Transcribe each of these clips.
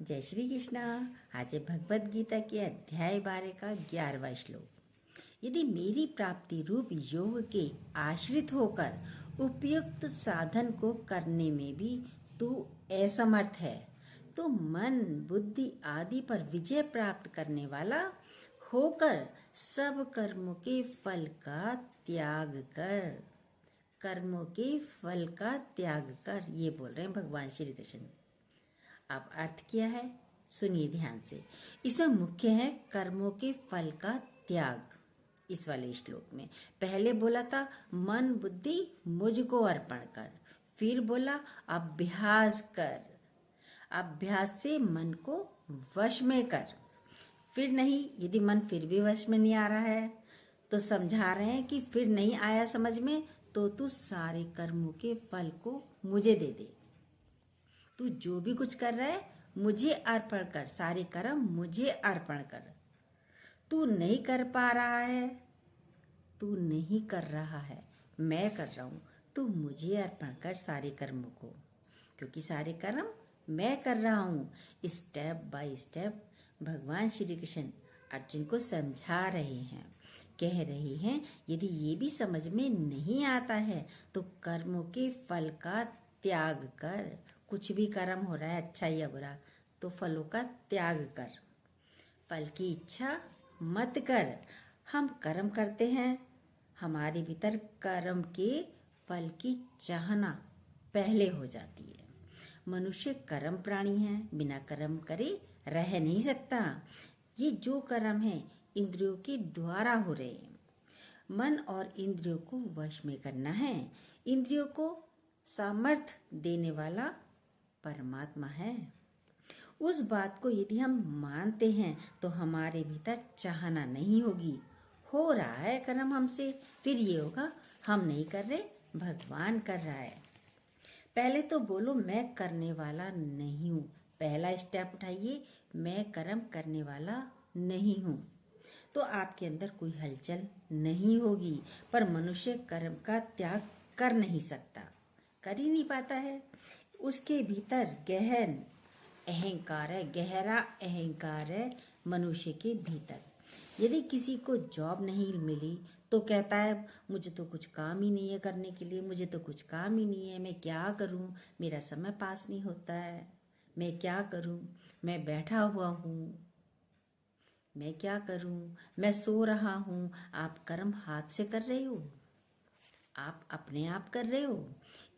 जय श्री कृष्णा। आज है भगवद गीता के अध्याय 12 का 11वां श्लोक। यदि मेरी प्राप्ति रूप योग के आश्रित होकर उपयुक्त साधन को करने में भी तू असमर्थ है, तो मन बुद्धि आदि पर विजय प्राप्त करने वाला होकर सब कर्मों के फल का त्याग कर। कर्मों के फल का त्याग कर, ये बोल रहे हैं भगवान श्री कृष्ण। अब अर्थ क्या है सुनिए ध्यान से। इसमें मुख्य है कर्मों के फल का त्याग। इस वाले श्लोक में पहले बोला था मन बुद्धि मुझको अर्पण कर, फिर बोला अभ्यास कर, अभ्यास से मन को वश में कर। फिर नहीं, यदि मन फिर भी वश में नहीं आ रहा है तो समझा रहे हैं कि फिर नहीं आया समझ में तो तू सारे कर्मों के फल को मुझे दे दे। तू जो भी कुछ कर रहा है मुझे अर्पण कर, सारे कर्म मुझे अर्पण कर। तू नहीं कर पा रहा है, तू नहीं कर रहा है, मैं कर रहा हूँ, तू मुझे अर्पण कर सारे कर्मों को, क्योंकि सारे कर्म मैं कर रहा हूँ। स्टेप बाय स्टेप भगवान श्री कृष्ण अर्जुन को समझा रहे हैं, कह रहे हैं यदि ये भी समझ में नहीं आता है तो कर्मों के फल का त्याग कर। कुछ भी कर्म हो रहा है अच्छा या बुरा तो फलों का त्याग कर, फल की इच्छा मत कर। हम कर्म करते हैं, हमारे भीतर कर्म के फल की चाहना पहले हो जाती है। मनुष्य कर्म प्राणी है, बिना कर्म करे रह नहीं सकता। ये जो कर्म है इंद्रियों के द्वारा हो रहे हैं। मन और इंद्रियों को वश में करना है। इंद्रियों को सामर्थ्य देने वाला परमात्मा है। उस बात को यदि हम मानते हैं तो हमारे भीतर चाहना नहीं होगी। हो रहा है कर्म हमसे, फिर ये होगा हम नहीं कर रहे, भगवान कर रहा है। पहले तो बोलो मैं करने वाला नहीं हूँ। पहला स्टेप उठाइए, मैं कर्म करने वाला नहीं हूँ, तो आपके अंदर कोई हलचल नहीं होगी। पर मनुष्य कर्म का त्याग कर नहीं सकता, कर ही नहीं पाता है। उसके भीतर गहन अहंकार है, गहरा अहंकार है मनुष्य के भीतर। यदि किसी को जॉब नहीं मिली तो कहता है मुझे तो कुछ काम ही नहीं है करने के लिए, मुझे तो कुछ काम ही नहीं है, मैं क्या करूं, मेरा समय पास नहीं होता है, मैं क्या करूं, मैं बैठा हुआ हूं, मैं क्या करूं, मैं सो रहा हूं। आप कर्म हाथ से कर रहे हो, आप अपने आप कर रहे हो,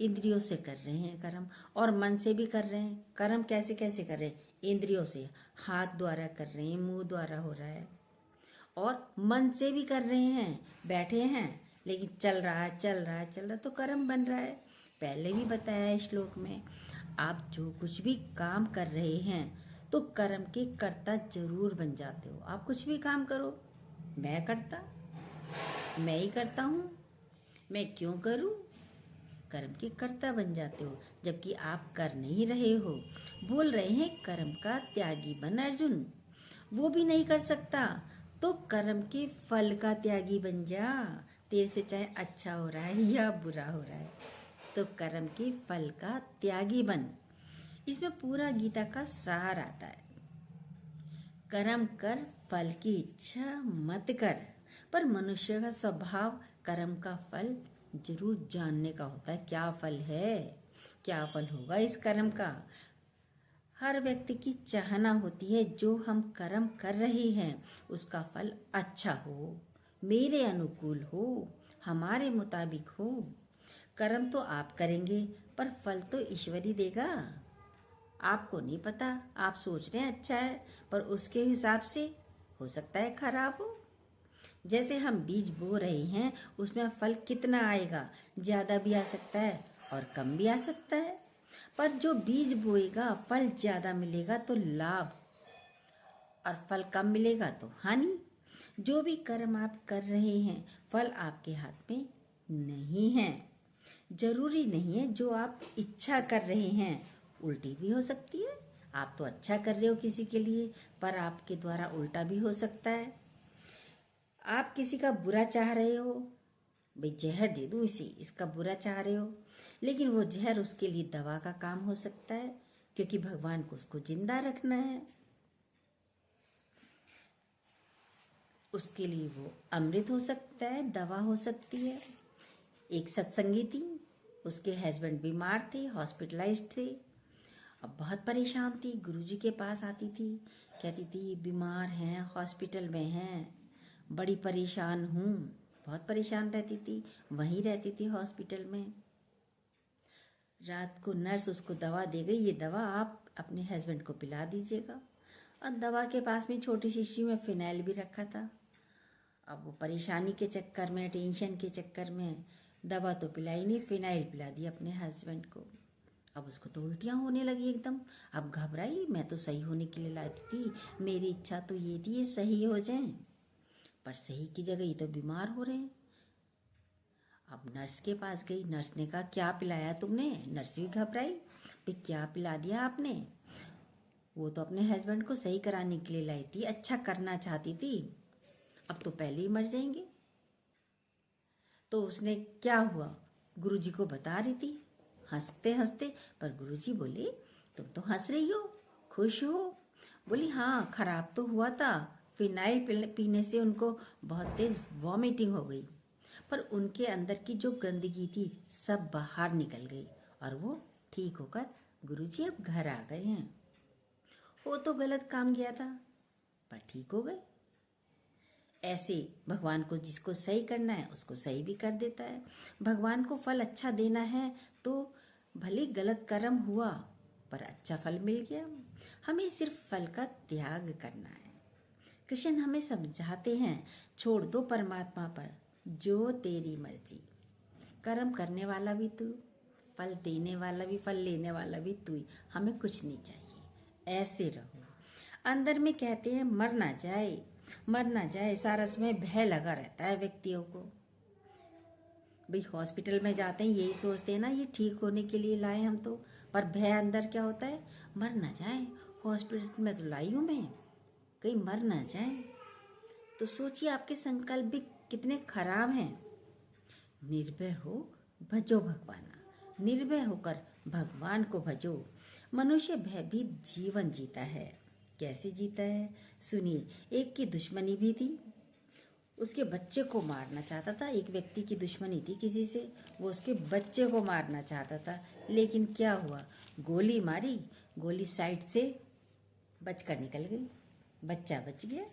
इंद्रियों से कर रहे हैं कर्म और मन से भी कर रहे हैं। कर्म कैसे कैसे कर रहे हैं? इंद्रियों से, हाथ द्वारा कर रहे हैं, मुंह द्वारा हो रहा है, और मन से भी कर रहे हैं। बैठे हैं लेकिन चल रहा है चल रहा है चल रहा है तो कर्म बन रहा है। पहले भी बताया है श्लोक में, आप जो कुछ भी काम कर रहे हैं तो कर्म के कर्ता जरूर बन जाते हो। आप कुछ भी काम करो, मैं करता, मैं ही करता हूँ, मैं क्यों करूं, कर्म के कर्ता बन जाते हो, जबकि आप कर नहीं रहे हो। बोल रहे हैं कर्म का त्यागी बन अर्जुन, वो भी नहीं कर सकता तो कर्म के फल का त्यागी बन जा। तेरे से चाहे अच्छा हो रहा है या बुरा हो रहा है तो कर्म के फल का त्यागी बन। इसमें पूरा गीता का सार आता है। कर्म कर, फल की इच्छा मत कर। पर मनुष्य का स्वभाव कर्म का फल जरूर जानने का होता है। क्या फल है, क्या फल होगा इस कर्म का। हर व्यक्ति की चाहना होती है जो हम कर्म कर रहे हैं उसका फल अच्छा हो, मेरे अनुकूल हो, हमारे मुताबिक हो। कर्म तो आप करेंगे पर फल तो ईश्वर ही देगा। आपको नहीं पता, आप सोच रहे हैं अच्छा है पर उसके हिसाब से हो सकता है खराब हो। जैसे हम बीज बो रहे हैं उसमें फल कितना आएगा, ज़्यादा भी आ सकता है और कम भी आ सकता है। पर जो बीज बोएगा फल ज़्यादा मिलेगा तो लाभ, और फल कम मिलेगा तो हानि। जो भी कर्म आप कर रहे हैं फल आपके हाथ में नहीं है। जरूरी नहीं है जो आप इच्छा कर रहे हैं उल्टी भी हो सकती है। आप तो अच्छा कर रहे हो किसी के लिए पर आपके द्वारा उल्टा भी हो सकता है। आप किसी का बुरा चाह रहे हो, भाई जहर दे दूँ इसे, इसका बुरा चाह रहे हो, लेकिन वो जहर उसके लिए दवा का काम हो सकता है। क्योंकि भगवान को उसको जिंदा रखना है। उसके लिए वो अमृत हो सकता है, दवा हो सकती है। एक सत्संगी थी, उसके हस्बैंड बीमार थे, हॉस्पिटलाइज्ड थे, अब बहुत परेशान थी। गुरुजी के पास आती थी, कहती थी बीमार हैं, हॉस्पिटल में हैं, बड़ी परेशान हूँ। बहुत परेशान रहती थी, वहीं रहती थी हॉस्पिटल में। रात को नर्स उसको दवा दे गई, ये दवा आप अपने हस्बैंड को पिला दीजिएगा। और दवा के पास में छोटी शीशी में फिनाइल भी रखा था। अब वो परेशानी के चक्कर में, टेंशन के चक्कर में दवा तो पिलाई नहीं, फिनाइल पिला दी अपने हस्बैंड को। अब उसको तो उल्टियाँ होने लगी एकदम। अब घबराई, मैं तो सही होने के लिए लाती थी, मेरी इच्छा तो ये थी ये सही हो जाएं, पर सही की जगह ये तो बीमार हो रहे हैं। अब नर्स के पास गई, नर्स ने कहा क्या पिलाया तुमने? नर्स भी घबराई, भाई क्या पिला दिया आपने? वो तो अपने हस्बैंड को सही कराने के लिए लाई थी, अच्छा करना चाहती थी, अब तो पहले ही मर जाएंगे। तो उसने क्या हुआ गुरुजी को बता रही थी हंसते हंसते, पर गुरुजी बोले तुम तो हंस रही हो, खुश हो? बोली हाँ, खराब तो हुआ था, फिनाइल पीने से उनको बहुत तेज वॉमिटिंग हो गई, पर उनके अंदर की जो गंदगी थी सब बाहर निकल गई और वो ठीक होकर गुरुजी अब घर आ गए हैं। वो तो गलत काम किया था, पर ठीक हो गए। ऐसे भगवान को जिसको सही करना है उसको सही भी कर देता है। भगवान को फल अच्छा देना है तो भले गलत कर्म हुआ पर अच्छा फल मिल गया। हमें सिर्फ फल का त्याग करना है। कृष्ण हमें समझाते हैं, छोड़ दो परमात्मा पर, जो तेरी मर्जी। कर्म करने वाला भी तू, फल देने वाला भी, फल लेने वाला भी तू ही। हमें कुछ नहीं चाहिए, ऐसे रहो। अंदर में कहते हैं मर ना जाए, मर ना जाए, सारा समय भय लगा रहता है व्यक्तियों को। भाई हॉस्पिटल में जाते हैं यही सोचते हैं ना ये ठीक होने के लिए लाए हम तो, पर भय अंदर क्या होता है, मर ना जाए, हॉस्पिटल में तो लाई हूँ मैं, कहीं मर ना जाए। तो सोचिए आपके संकल्प भी कितने खराब हैं। निर्भय हो, भजो भगवाना, निर्भय होकर भगवान को भजो। मनुष्य भयभीत जीवन जीता है। कैसे जीता है सुनिए। एक की दुश्मनी भी थी, उसके बच्चे को मारना चाहता था। एक व्यक्ति की दुश्मनी थी किसी से, वो उसके बच्चे को मारना चाहता था, लेकिन क्या हुआ, गोली मारी, गोली साइड से बचकर निकल गई, बच्चा बच गया,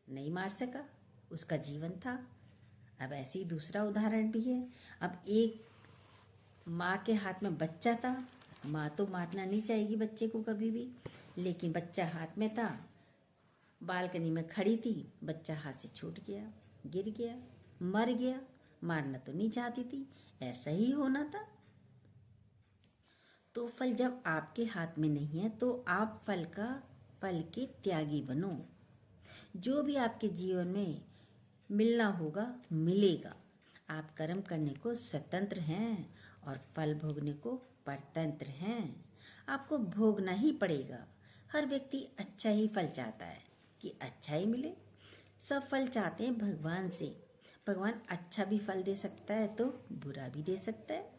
नहीं मार सका, उसका जीवन था। अब ऐसे ही दूसरा उदाहरण भी है। अब एक माँ के हाथ में बच्चा था, माँ तो मारना नहीं चाहेगी बच्चे को कभी भी, लेकिन बच्चा हाथ में था, बालकनी में खड़ी थी, बच्चा हाथ से छूट गया, गिर गया, मर गया। मारना तो नहीं चाहती थी, ऐसा ही होना था। तो फल जब आपके हाथ में नहीं है तो आप फल के त्यागी बनो। जो भी आपके जीवन में मिलना होगा मिलेगा। आप कर्म करने को स्वतंत्र हैं और फल भोगने को परतंत्र हैं। आपको भोगना ही पड़ेगा। हर व्यक्ति अच्छा ही फल चाहता है कि अच्छा ही मिले। सब फल चाहते हैं भगवान से। भगवान अच्छा भी फल दे सकता है तो बुरा भी दे सकता है।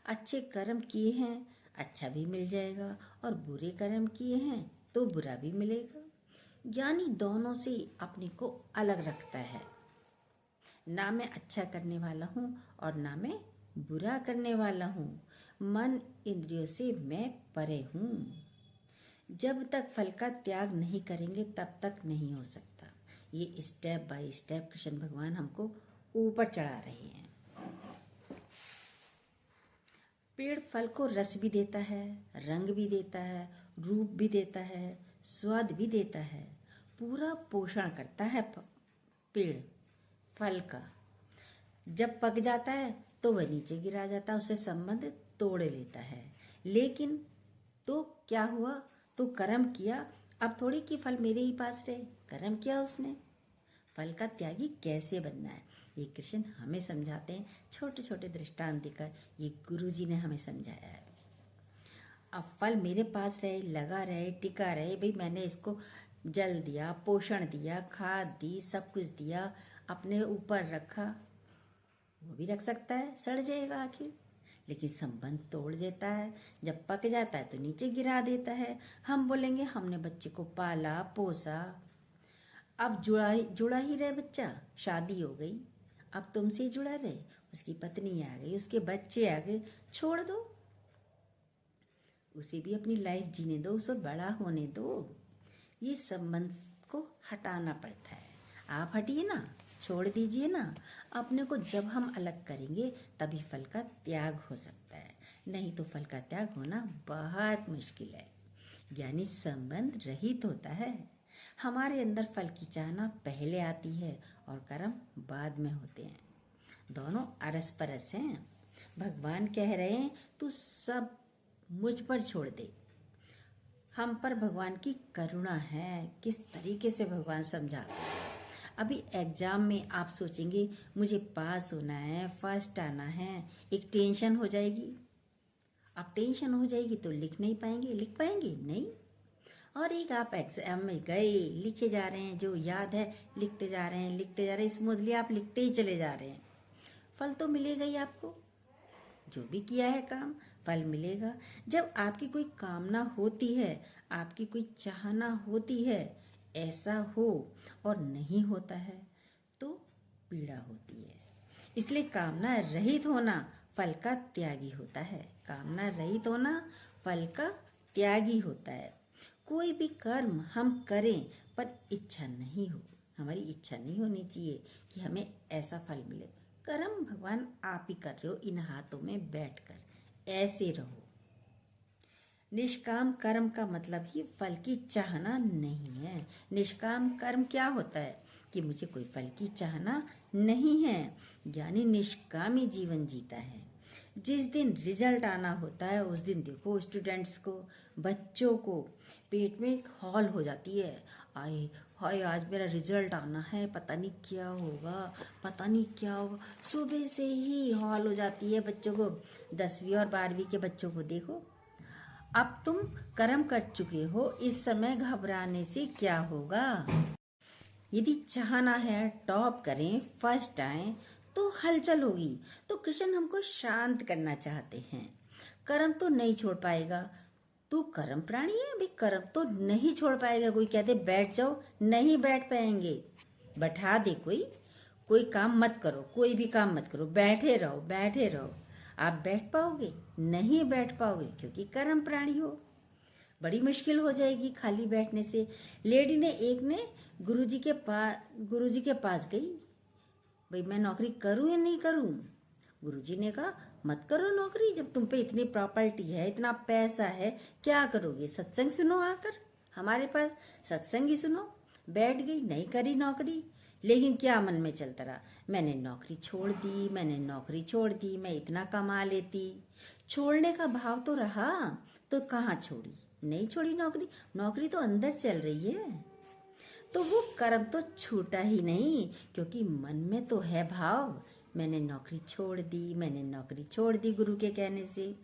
अच्छे कर्म किए हैं अच्छा भी मिल जाएगा, और बुरे कर्म किए हैं तो बुरा भी मिलेगा। ज्ञानी दोनों से अपने को अलग रखता है। ना मैं अच्छा करने वाला हूँ और ना मैं बुरा करने वाला हूँ। मन इंद्रियों से मैं परे हूँ। जब तक फल का त्याग नहीं करेंगे तब तक नहीं हो सकता। ये स्टेप बाय स्टेप कृष्ण भगवान हमको ऊपर चढ़ा रहे हैं। पेड़ फल को रस भी देता है, रंग भी देता है, रूप भी देता है, स्वाद भी देता है, पूरा पोषण करता है पेड़ फल का। जब पक जाता है तो वह नीचे गिरा जाता है, उससे संबंध तोड़ लेता है। लेकिन तो क्या हुआ, तो कर्म किया, अब थोड़ी कि फल मेरे ही पास रहे, कर्म किया उसने। फल का त्यागी कैसे बनना है ये कृष्ण हमें समझाते हैं, छोटे छोटे दृष्टांत देकर। ये गुरु जी ने हमें समझाया है। अब फल मेरे पास रहे, लगा रहे, टिका रहे, भाई मैंने इसको जल दिया, पोषण दिया, खाद दी, सब कुछ दिया, अपने ऊपर रखा, वो भी रख सकता है, सड़ जाएगा आखिर, लेकिन संबंध तोड़ देता है। जब पक जाता है तो नीचे गिरा देता है। हम बोलेंगे हमने बच्चे को पाला पोसा, अब जुड़ा ही रहे बच्चा, शादी हो गई, अब तुमसे ही जुड़ा रहे, उसकी पत्नी आ गई, उसके बच्चे आ गए, छोड़ दो, उसे भी अपनी लाइफ जीने दो, उसे बड़ा होने दो। ये संबंध को हटाना पड़ता है। आप हटिए ना, छोड़ दीजिए ना। अपने को जब हम अलग करेंगे तभी फल का त्याग हो सकता है, नहीं तो फल का त्याग होना बहुत मुश्किल है। ज्ञानी संबंध रहित होता है। हमारे अंदर फल की चाहना पहले आती है और कर्म बाद में होते हैं। दोनों अरस परस हैं। भगवान कह रहे हैं तू सब मुझ पर छोड़ दे। हम पर भगवान की करुणा है। किस तरीके से भगवान समझाते हैं। अभी एग्जाम में आप सोचेंगे मुझे पास होना है, फर्स्ट आना है, एक टेंशन हो जाएगी। अब टेंशन हो जाएगी तो लिख नहीं पाएंगे, लिख पाएंगे नहीं। और एक आप एग्जाम में गए, लिखे जा रहे हैं, जो याद है लिखते जा रहे हैं, लिखते जा रहे हैं, स्मूथली आप लिखते ही चले जा रहे हैं, फल तो मिलेगा ही आपको। जो भी किया है काम, फल मिलेगा। जब आपकी कोई कामना होती है, आपकी कोई चाहना होती है, ऐसा हो और नहीं होता है तो पीड़ा होती है। इसलिए कामना रहित होना फल का त्यागी होता है। कामना रहित होना फल का त्यागी होता है। कोई भी कर्म हम करें पर इच्छा नहीं हो, हमारी इच्छा नहीं होनी चाहिए कि हमें ऐसा फल मिले। कर्म भगवान आप ही कर रहे हो इन हाथों में बैठकर, ऐसे रहो। निष्काम कर्म का मतलब ही फल की चाहना नहीं है। निष्काम कर्म क्या होता है कि मुझे कोई फल की चाहना नहीं है। यानी निष्कामी जीवन जीता है। जिस दिन रिजल्ट आना होता है उस दिन देखो स्टूडेंट्स को, बच्चों को पेट में एक हॉल हो जाती है। आए हाय आज मेरा रिजल्ट आना है, पता नहीं क्या होगा, पता नहीं क्या होगा। सुबह से ही हॉल हो जाती है बच्चों को। 10वीं और 12वीं के बच्चों को देखो। अब तुम कर्म कर चुके हो, इस समय घबराने से क्या होगा। यदि चाहना है टॉप करें, फर्स्ट आए तो हलचल होगी। तो कृष्ण हमको शांत करना चाहते हैं। कर्म तो नहीं छोड़ पाएगा, तू कर्म प्राणी है, अभी कर्म तो नहीं छोड़ पाएगा। कोई कहते बैठ जाओ, नहीं बैठ पाएंगे। बैठा दे कोई काम मत करो, कोई भी काम मत करो, बैठे रहो बैठे रहो। आप बैठ पाओगे? नहीं बैठ पाओगे क्योंकि कर्म प्राणी हो। बड़ी मुश्किल हो जाएगी खाली बैठने से। लेडी ने एक ने गुरुजी के पास गई, भाई मैं नौकरी करूं या नहीं करूं। गुरुजी ने कहा मत करो नौकरी, जब तुम पे इतनी प्रॉपर्टी है, इतना पैसा है, क्या करोगे, सत्संग सुनो आकर हमारे पास, सत्संग ही सुनो। बैठ गई, नहीं करी नौकरी। लेकिन क्या मन में चलता रहा, मैंने नौकरी छोड़ दी, मैंने नौकरी छोड़ दी, मैं इतना कमा लेती। छोड़ने का भाव तो रहा तो कहाँ छोड़ी, नहीं छोड़ी नौकरी, नौकरी तो अंदर चल रही है। तो वो कर्म तो छूटा ही नहीं, क्योंकि मन में तो है भाव, मैंने नौकरी छोड़ दी, मैंने नौकरी छोड़ दी गुरु के कहने से।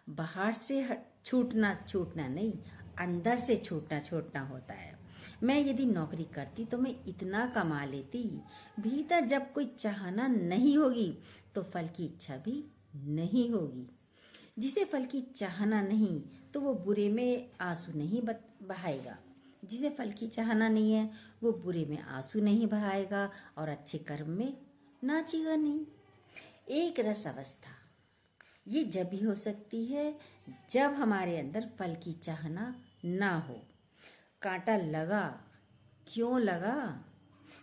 बाहर से छूटना नहीं, अंदर से छूटना होता है। मैं यदि नौकरी करती तो मैं इतना कमा लेती। भीतर जब कोई चाहना नहीं होगी तो फल की इच्छा भी नहीं होगी। जिसे फल की चाहना नहीं तो वो बुरे में आंसू नहीं बहाएगा। जिसे फल की चाहना नहीं है वो बुरे में आंसू नहीं बहाएगा और अच्छे कर्म में नाचेगा नहीं। एक रस अवस्था ये जब भी हो सकती है जब हमारे अंदर फल की चाहना ना हो। कांटा लगा, क्यों लगा?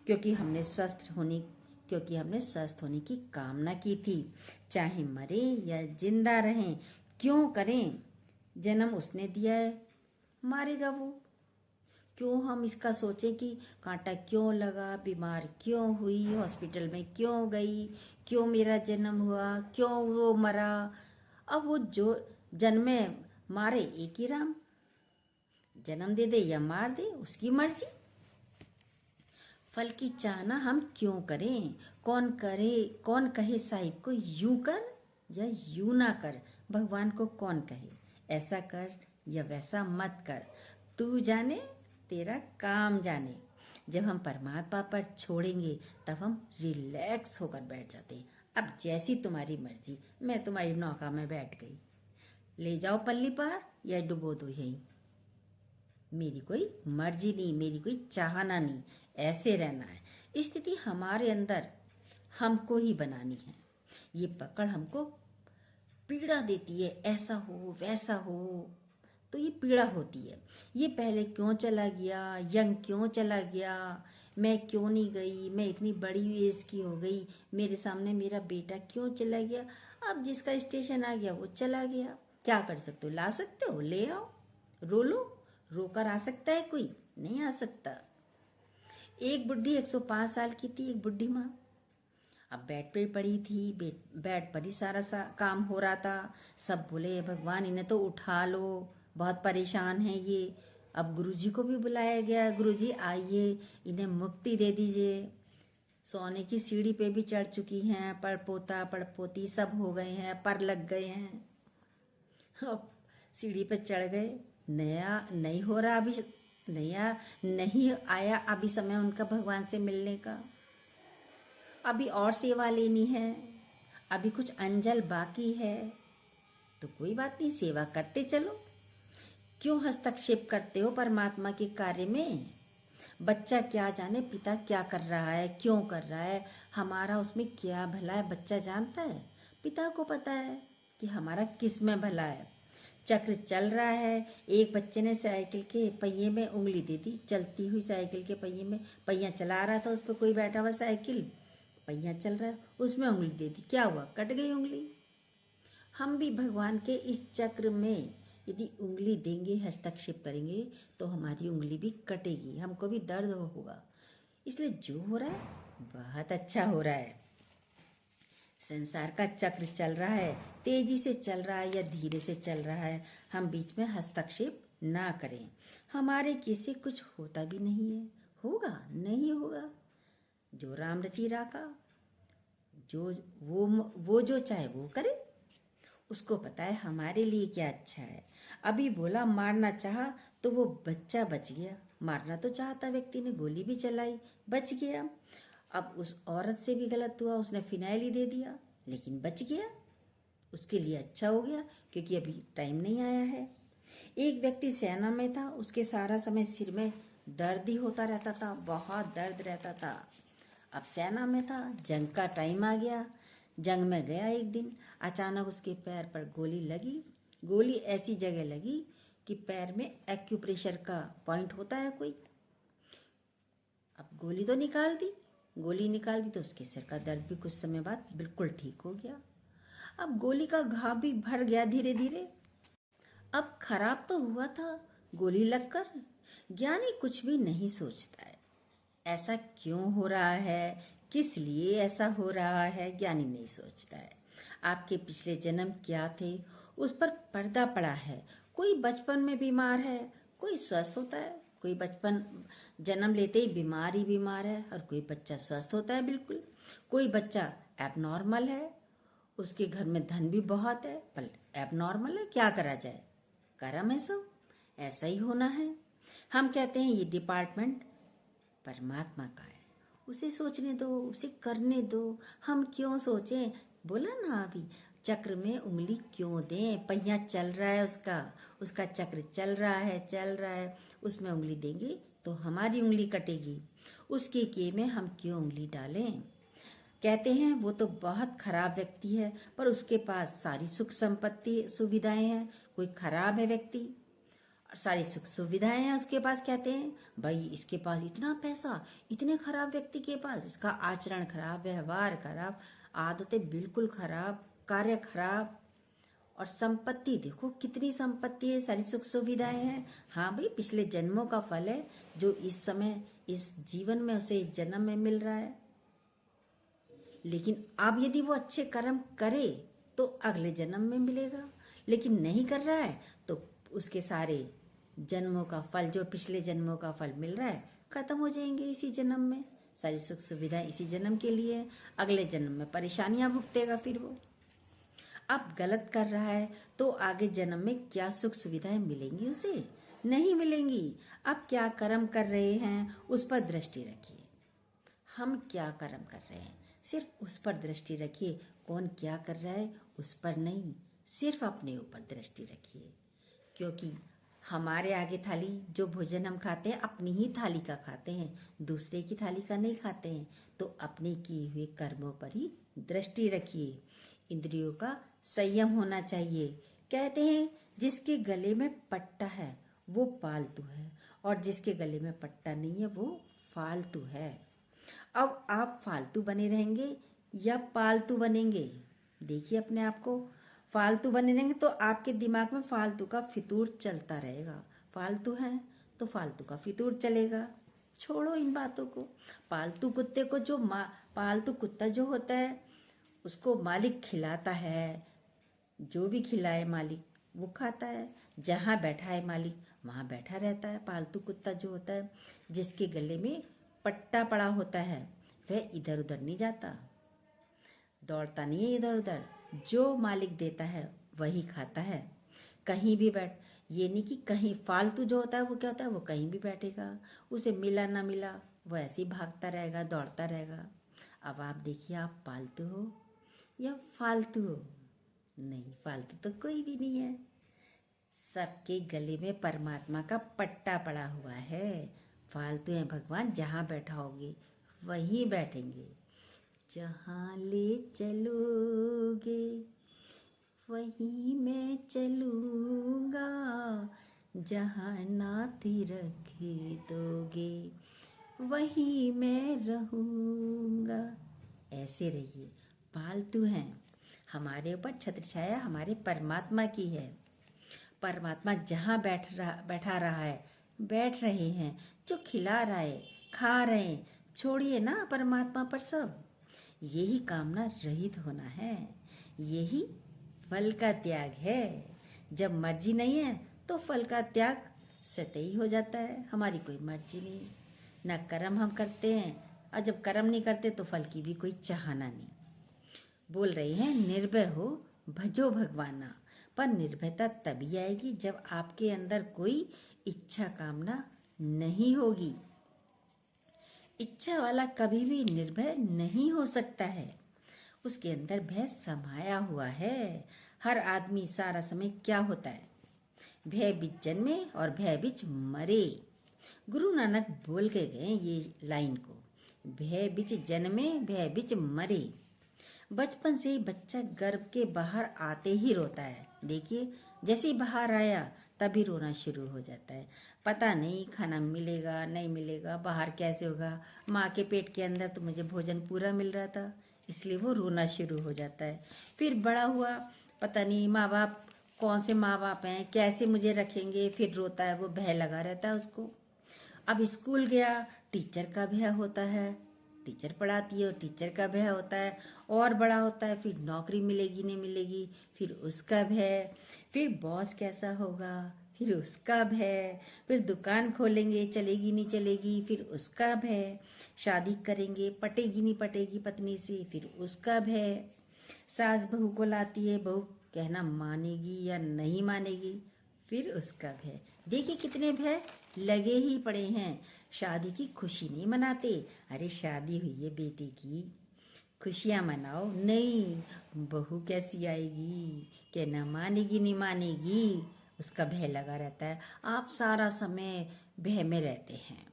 क्योंकि हमने स्वस्थ होने की कामना की थी। चाहे मरे या जिंदा रहें, क्यों करें? जन्म उसने दिया है, मारेगा वो। क्यों हम इसका सोचें कि कांटा क्यों लगा, बीमार क्यों हुई, हॉस्पिटल में क्यों गई, क्यों मेरा जन्म हुआ, क्यों वो मरा। अब वो जो जन्मे मारे एक ही राम, जन्म दे दे या मार दे उसकी मर्जी। फल की चाहना हम क्यों करें? कौन कहे साहिब को यूं कर या यूं ना कर। भगवान को कौन कहे ऐसा कर या वैसा मत कर, तू जाने तेरा काम जाने। जब हम परमात्मा पर छोड़ेंगे तब हम रिलैक्स होकर बैठ जाते हैं, अब जैसी तुम्हारी मर्जी, मैं तुम्हारी नौका में बैठ गई, ले जाओ पल्ली पार या डुबो दो यहीं। मेरी कोई मर्जी नहीं, मेरी कोई चाहना नहीं, ऐसे रहना है। स्थिति हमारे अंदर हमको ही बनानी है। ये पकड़ हमको पीड़ा देती है, ऐसा हो वैसा हो, तो ये पीड़ा होती है। ये पहले क्यों चला गया, यंग क्यों चला गया, मैं क्यों नहीं गई, मैं इतनी बड़ी एज की हो गई, मेरे सामने मेरा बेटा क्यों चला गया। अब जिसका स्टेशन आ गया वो चला गया, क्या कर सकते हो, ला सकते हो, ले आओ, रो लो, रोकर आ सकता है कोई, नहीं आ सकता। एक बुढ़ी 105 साल की थी, एक बुढ़ी माँ। अब बेड पे पड़ी थी, बेड पर ही सारा काम हो रहा था। सब बोले भगवान इन्हें तो उठा लो, बहुत परेशान है ये। अब गुरुजी को भी बुलाया गया, गुरुजी आइए, इन्हें मुक्ति दे दीजिए। सोने की सीढ़ी पे भी चढ़ चुकी हैं, पड़पोता पड़पोती सब हो गए हैं, पर लग गए हैं। अब सीढ़ी पे चढ़ गए, नया नहीं हो रहा अभी, नया नहीं आया अभी समय उनका भगवान से मिलने का। अभी और सेवा लेनी है, अभी कुछ अंजल बाकी है, तो कोई बात नहीं, सेवा करते चलो। क्यों हस्तक्षेप करते हो परमात्मा के कार्य में। बच्चा क्या जाने पिता क्या कर रहा है, क्यों कर रहा है, हमारा उसमें क्या भला है, बच्चा जानता है। पिता को पता है कि हमारा किस में भला है। चक्र चल रहा है। एक बच्चे ने साइकिल के पहिए में उंगली दे दी, चलती हुई साइकिल के पहिए में, पहिया चला रहा था, उस पर कोई बैठा हुआ, साइकिल पहिया चल रहा है, उसमें उंगली दे दी, क्या हुआ, कट गई उंगली। हम भी भगवान के इस चक्र में यदि उंगली देंगे, हस्तक्षेप करेंगे, तो हमारी उंगली भी कटेगी, हमको भी दर्द होगा। इसलिए जो हो रहा है बहुत अच्छा हो रहा है। संसार का चक्र चल रहा है, तेजी से चल रहा है या धीरे से चल रहा है, हम बीच में हस्तक्षेप ना करें। हमारे किसी कुछ होता भी नहीं है, होगा नहीं होगा, जो राम रची राका, जो वो जो चाहे वो करे, उसको पता है हमारे लिए क्या अच्छा है। अभी बोला मारना चाहा तो वो बच्चा बच गया, मारना तो चाहता व्यक्ति ने, गोली भी चलाई, बच गया। अब उस औरत से भी गलत हुआ, उसने फिनाइल ही दे दिया, लेकिन बच गया, उसके लिए अच्छा हो गया, क्योंकि अभी टाइम नहीं आया है। एक व्यक्ति सेना में था, उसके सारा समय सिर में दर्द ही होता रहता था, बहुत दर्द रहता था। अब सेना में था, जंग का टाइम आ गया, जंग में गया एक दिन, अचानक उसके पैर पर गोली लगी। गोली ऐसी जगह लगी कि पैर में एक्यूप्रेशर का पॉइंट होता है कोई। अब गोली तो निकाल दी, गोली निकाल दी तो उसके सिर का दर्द भी कुछ समय बाद बिल्कुल ठीक हो गया। अब गोली का घाव भी भर गया धीरे धीरे। अब खराब तो हुआ था गोली लगकर, ज्ञानी कुछ भी नहीं सोचता है, ऐसा क्यों हो रहा है, किस लिए ऐसा हो रहा है, ज्ञानी नहीं सोचता है। आपके पिछले जन्म क्या थे उस पर पर्दा पड़ा है। कोई बचपन में बीमार है, कोई स्वस्थ होता है, कोई बचपन जन्म लेते ही बीमार ही बीमार है, और कोई बच्चा स्वस्थ होता है बिल्कुल। कोई बच्चा एबनॉर्मल है, उसके घर में धन भी बहुत है पर एबनॉर्मल है, क्या करा जाए, कर्म है सब, ऐसा ही होना है। हम कहते हैं ये डिपार्टमेंट परमात्मा का है, उसे सोचने दो, उसे करने दो, हम क्यों सोचें। बोला ना अभी, चक्र में उंगली क्यों दें, पहिया चल रहा है उसका चक्र चल रहा है, उसमें उंगली देंगे तो हमारी उंगली कटेगी, उसके किए में हम क्यों उंगली डालें। कहते हैं वो तो बहुत खराब व्यक्ति है, पर उसके पास सारी सुख संपत्ति सुविधाएं हैं। कोई खराब है व्यक्ति और सारी सुख सुविधाएं हैं उसके पास, कहते हैं भाई इसके पास इतना पैसा, इतने खराब व्यक्ति के पास, इसका आचरण खराब, व्यवहार खराब, आदतें बिल्कुल खराब, कार्य खराब, और संपत्ति देखो कितनी संपत्ति है, सारी सुख सुविधाएं हैं। हाँ भाई, पिछले जन्मों का फल है जो इस समय इस जीवन में उसे इस जन्म में मिल रहा है। लेकिन अब यदि वो अच्छे कर्म करे तो अगले जन्म में मिलेगा, लेकिन नहीं कर रहा है तो उसके सारे जन्मों का फल, जो पिछले जन्मों का फल मिल रहा है, खत्म हो जाएंगे इसी जन्म में। सारी सुख सुविधाएं इसी जन्म के लिए, अगले जन्म में परेशानियां भुगतेगा फिर वो। अब गलत कर रहा है तो आगे जन्म में क्या सुख सुविधाएं मिलेंगी उसे, नहीं मिलेंगी। अब क्या कर्म कर रहे हैं उस पर दृष्टि रखिए, हम क्या कर्म कर रहे हैं। सिर्फ उस पर दृष्टि रखिए, कौन क्या कर रहा है उस पर नहीं, सिर्फ अपने ऊपर दृष्टि रखिए। क्योंकि हमारे आगे थाली जो भोजन हम खाते हैं अपनी ही थाली का खाते हैं, दूसरे की थाली का नहीं खाते हैं। तो अपने किए हुए कर्मों पर ही दृष्टि रखिए। इंद्रियों का संयम होना चाहिए। कहते हैं जिसके गले में पट्टा है वो पालतू है, और जिसके गले में पट्टा नहीं है वो फालतू है। अब आप फालतू बने रहेंगे या पालतू बनेंगे? देखिए अपने आप को। फालतू बने रहेंगे तो आपके दिमाग में फालतू का फितूर चलता रहेगा। फालतू है तो फालतू का फितूर चलेगा। छोड़ो इन बातों को। पालतू कुत्ते को पालतू कुत्ता जो होता है उसको मालिक खिलाता है, जो भी खिलाए मालिक वो खाता है। जहाँ बैठा है मालिक वहाँ बैठा रहता है। पालतू कुत्ता जो होता है, जिसके गले में पट्टा पड़ा होता है, वह इधर उधर नहीं जाता, दौड़ता नहीं है इधर उधर। जो मालिक देता है वही खाता है। कहीं भी बैठ, ये नहीं कि कहीं फालतू जो होता है वो क्या होता है, वो कहीं भी बैठेगा, उसे मिला ना मिला वो ऐसे ही भागता रहेगा, दौड़ता रहेगा। अब आप देखिए, आप पालतू हो या फालतू हो? नहीं, फालतू तो कोई भी नहीं है। सबके गले में परमात्मा का पट्टा पड़ा हुआ है। फालतू है भगवान, जहाँ बैठाओगे वहीं बैठेंगे। जहाँ ले चलोगे वहीं मैं चलूँगा, जहाँ नाती रखे दोगे वहीं मैं रहूँगा। ऐसे रहिए। पालतू हैं, हमारे ऊपर छत्र छाया हमारे परमात्मा की है। परमात्मा जहाँ बैठा रहा है, बैठ रहे हैं, जो खिला रहा है, खा रहे हैं, छोड़िए ना परमात्मा पर सब। यही कामना रहित होना है, यही फल का त्याग है। जब मर्जी नहीं है तो फल का त्याग स्वतः ही हो जाता है। हमारी कोई मर्जी नहीं, ना कर्म हम करते हैं, और जब कर्म नहीं करते तो फल की भी कोई चाहना नहीं। बोल रहे हैं निर्भय हो भजो भगवाना। पर निर्भयता तभी आएगी जब आपके अंदर कोई इच्छा कामना नहीं होगी। इच्छा वाला कभी भी निर्भय नहीं हो सकता है, उसके अंदर भय समाया हुआ है। हर आदमी सारा समय क्या होता है, भय बीच जन्मे और भय बीच मरे। गुरु नानक बोल के गए ये लाइन को, भय बीच जन्मे भय बीच मरे। बचपन से ही बच्चा गर्भ के बाहर आते ही रोता है। देखिए, जैसे ही बाहर आया तभी रोना शुरू हो जाता है। पता नहीं खाना मिलेगा नहीं मिलेगा, बाहर कैसे होगा, माँ के पेट के अंदर तो मुझे भोजन पूरा मिल रहा था, इसलिए वो रोना शुरू हो जाता है। फिर बड़ा हुआ, पता नहीं माँ बाप कौन से माँ बाप हैं, कैसे मुझे रखेंगे, फिर रोता है, वो भय लगा रहता है उसको। अब स्कूल गया, टीचर का भय होता है, टीचर पढ़ाती है और टीचर का भय होता है। और बड़ा होता है, फिर नौकरी मिलेगी नहीं मिलेगी, फिर उसका भय, फिर बॉस कैसा होगा, फिर उसका भय, फिर दुकान खोलेंगे चलेगी नहीं चलेगी, फिर उसका भय, शादी करेंगे पटेगी नहीं पटेगी पत्नी से, फिर उसका भय, सास बहू को लाती है, बहू कहना मानेगी या नहीं मानेगी, फिर उसका भय। देखिए कितने भय लगे ही पड़े हैं। शादी की खुशी नहीं मनाते, अरे शादी हुई है बेटी की, खुशियाँ मनाओ। नहीं, बहू कैसी आएगी, कहना मानेगी नहीं मानेगी, उसका भय लगा रहता है। आप सारा समय भय में रहते हैं।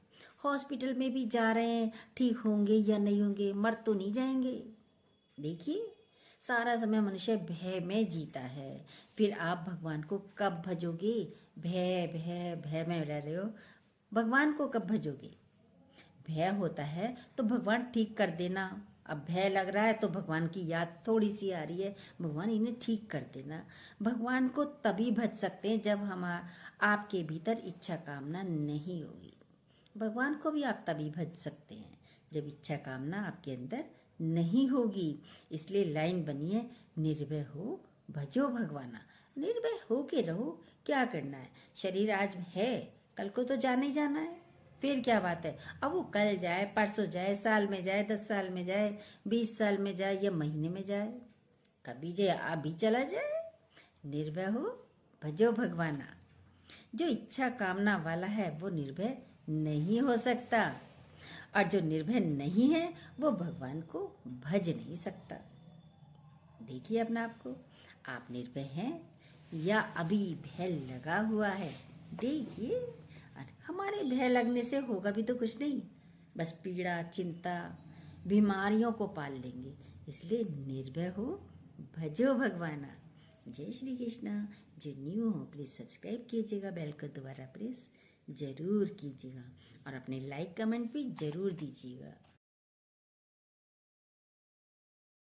हॉस्पिटल में भी जा रहे हैं, ठीक होंगे या नहीं होंगे, मर तो नहीं जाएंगे। देखिए, सारा समय मनुष्य भय में जीता है। फिर आप भगवान को कब भजोगे? भय भय भय में रह रहे हो, भगवान को कब भजोगे? भय होता है तो भगवान ठीक कर देना। अब भय लग रहा है तो भगवान की याद थोड़ी सी आ रही है, भगवान इन्हें ठीक कर देना। भगवान को तभी भज सकते हैं जब आपके भीतर इच्छा कामना नहीं होगी। भगवान को भी आप तभी भज सकते हैं जब इच्छा कामना आपके अंदर नहीं होगी। इसलिए लाइन बनी है, निर्भय हो भजो भगवाना। निर्भय हो के रहो, क्या करना है? शरीर आज है, कल को तो जाना ही जाना है, फिर क्या बात है? अब वो कल जाए, परसों जाए, साल में जाए, 10 साल में जाए, 20 साल में जाए या महीने में जाए, कभी जे अभी चला जाए। निर्भय हो भजो भगवाना। जो इच्छा कामना वाला है वो निर्भय नहीं हो सकता। और जो निर्भय नहीं है वो भगवान को भज नहीं सकता। देखिए अपना आप को, आप निर्भय हैं या अभी भय लगा हुआ है। देखिए, और हमारे भय लगने से होगा भी तो कुछ नहीं, बस पीड़ा, चिंता, बीमारियों को पाल लेंगे। इसलिए निर्भय हो, भजो भगवाना। जय श्री कृष्णा। जो न्यू हो प्लीज़ सब्सक्राइब कीजिएगा, बेल को दोबारा प्रेस जरूर कीजिएगा और अपने लाइक कमेंट भी जरूर दीजिएगा।